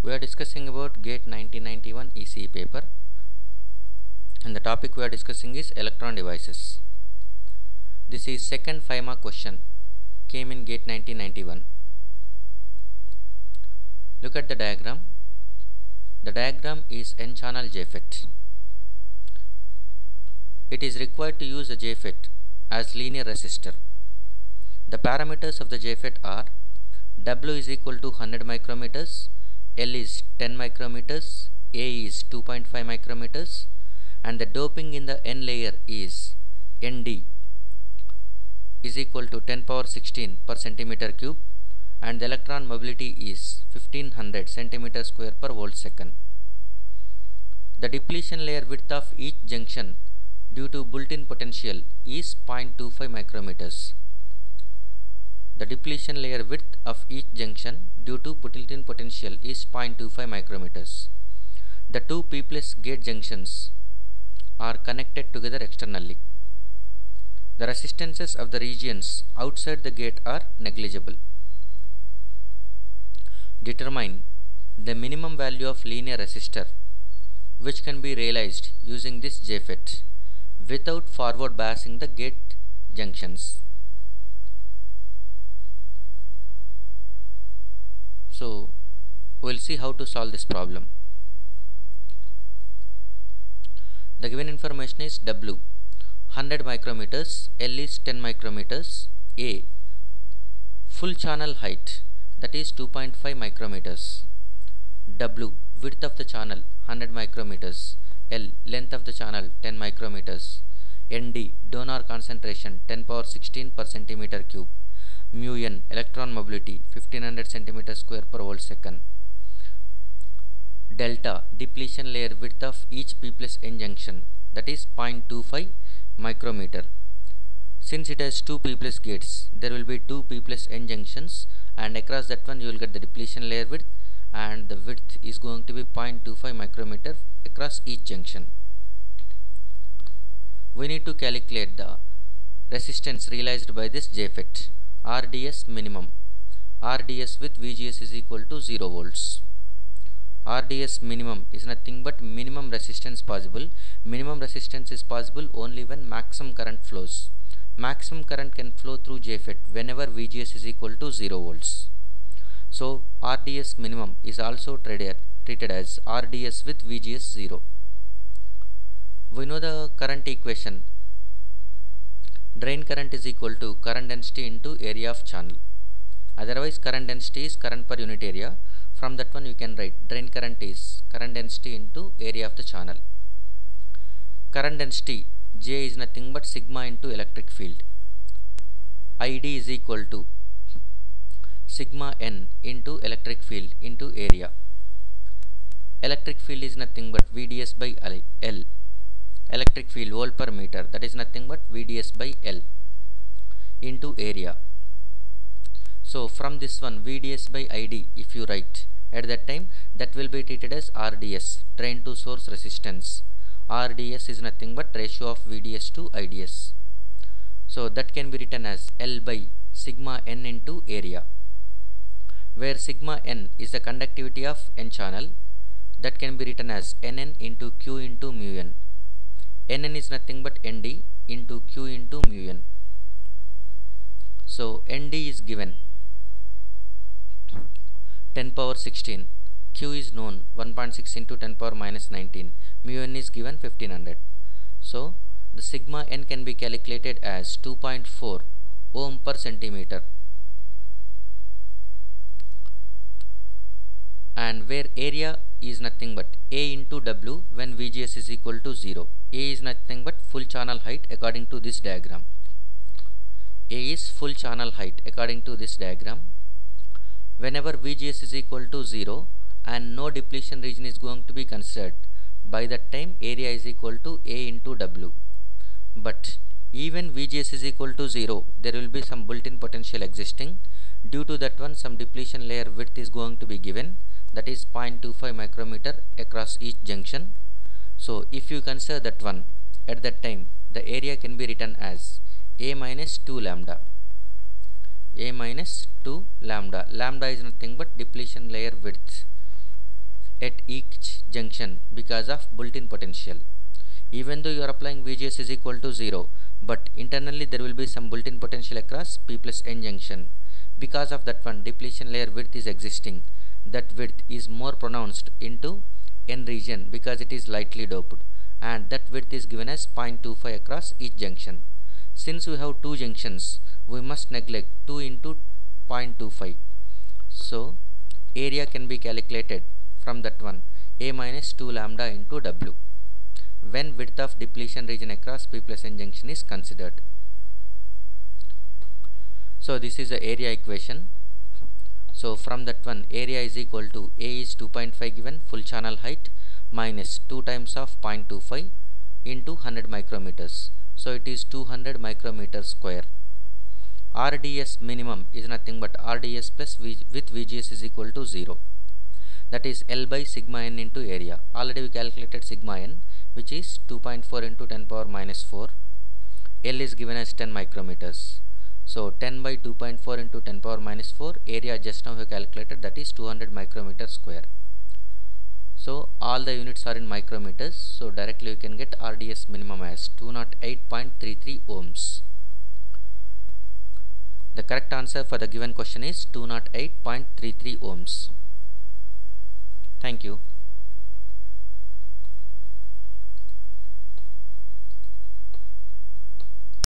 We are discussing about GATE 1991 ECE paper, and the topic we are discussing is electron devices. This is second 5-mark question, came in GATE 1991. Look at the diagram. The diagram is N-channel JFET. It is required to use a JFET as linear resistor. The parameters of the JFET are W is equal to 100 micrometers, L is 10 micrometers, A is 2.5 micrometers, and the doping in the N layer is Nd is equal to 10 power 16 per centimeter cube, and the electron mobility is 1500 centimeter square per volt second. The depletion layer width of each junction due to built-in potential is 0.25 micrometers. The depletion layer width of each junction due to built-in potential is 0.25 micrometers. The two P-plus gate junctions are connected together externally. The resistances of the regions outside the gate are negligible. Determine the minimum value of linear resistor which can be realized using this JFET without forward biasing the gate junctions. So we'll see how to solve this problem. The given information is W 100 micrometers, L is 10 micrometers, A full channel height, that is 2.5 micrometers, W width of the channel 100 micrometers, L length of the channel 10 micrometers, Nd donor concentration 10 power 16 per centimeter cube, mu n electron mobility 1500 centimeter square per volt second. Delta depletion layer width of each P plus N junction, that is 0.25 micrometer. Since it has two P plus gates, there will be two P plus N junctions, and across that one you will get the depletion layer width, and the width is going to be 0.25 micrometer across each junction. We need to calculate the resistance realized by this JFET. RDS minimum. RDS with VGS is equal to 0 volts. RDS minimum is nothing but minimum resistance possible. Minimum resistance is possible only when maximum current flows. Maximum current can flow through JFET whenever VGS is equal to 0 volts. So RDS minimum is also treated as RDS with VGS 0. We know the current equation. Drain current is equal to current density into area of channel. Otherwise current density is current per unit area. From that one you can write drain current is current density into area of the channel. Current density J is nothing but sigma into electric field. ID is equal to sigma n into electric field into area. Electric field is nothing but VDS by L. Electric field volt per meter, that is nothing but VDS by L into area. So from this one VDS by ID, if you write at that time, that will be treated as RDS, drain to source resistance. RDS is nothing but ratio of VDS to IDS. So that can be written as L by sigma n into area, where sigma n is the conductivity of N channel. That can be written as Nn into Q into mu n. Nn is nothing but Nd into Q into mu n. So Nd is given 10 power 16, Q is known 1.6 into 10 power minus 19, mu n is given 1500. So the sigma n can be calculated as 2.4 ohm per centimeter, and where area is nothing but A into W when VGS is equal to 0. A is nothing but full channel height according to this diagram. A is full channel height according to this diagram. Whenever VGS is equal to 0 and no depletion region is going to be considered, by that time area is equal to A into W. But even VGS is equal to 0, there will be some built-in potential existing. Due to that one, some depletion layer width is going to be given, that is 0.25 micrometer across each junction. So if you consider that one, at that time the area can be written as A minus 2 lambda. A minus 2 lambda. Lambda is nothing but depletion layer width at each junction because of built-in potential. Even though you are applying VGS is equal to 0, but internally there will be some built-in potential across P plus N junction. Because of that one, depletion layer width is existing. That width is more pronounced into N region because it is lightly doped, and that width is given as 0.25 across each junction. Since we have two junctions, we must neglect 2 into 0.25. So area can be calculated from that one, A minus 2 lambda into W, when width of depletion region across P plus N junction is considered. So this is the area equation. So from that one, area is equal to A is 2.5 given, full channel height, minus 2 times of 0.25 into 100 micrometers. So it is 200 micrometers square. RDS minimum is nothing but RDS plus with VGS is equal to 0. That is L by sigma n into area. Already we calculated sigma n, which is 2.4 into 10 power minus 4. L is given as 10 micrometers. So 10 by 2.4 into 10 power minus 4, area just now we calculated, that is 200 micrometers square. So all the units are in micrometers, so directly you can get RDS minimum as 208.33 ohms. The correct answer for the given question is 208.33 ohms. Thank you.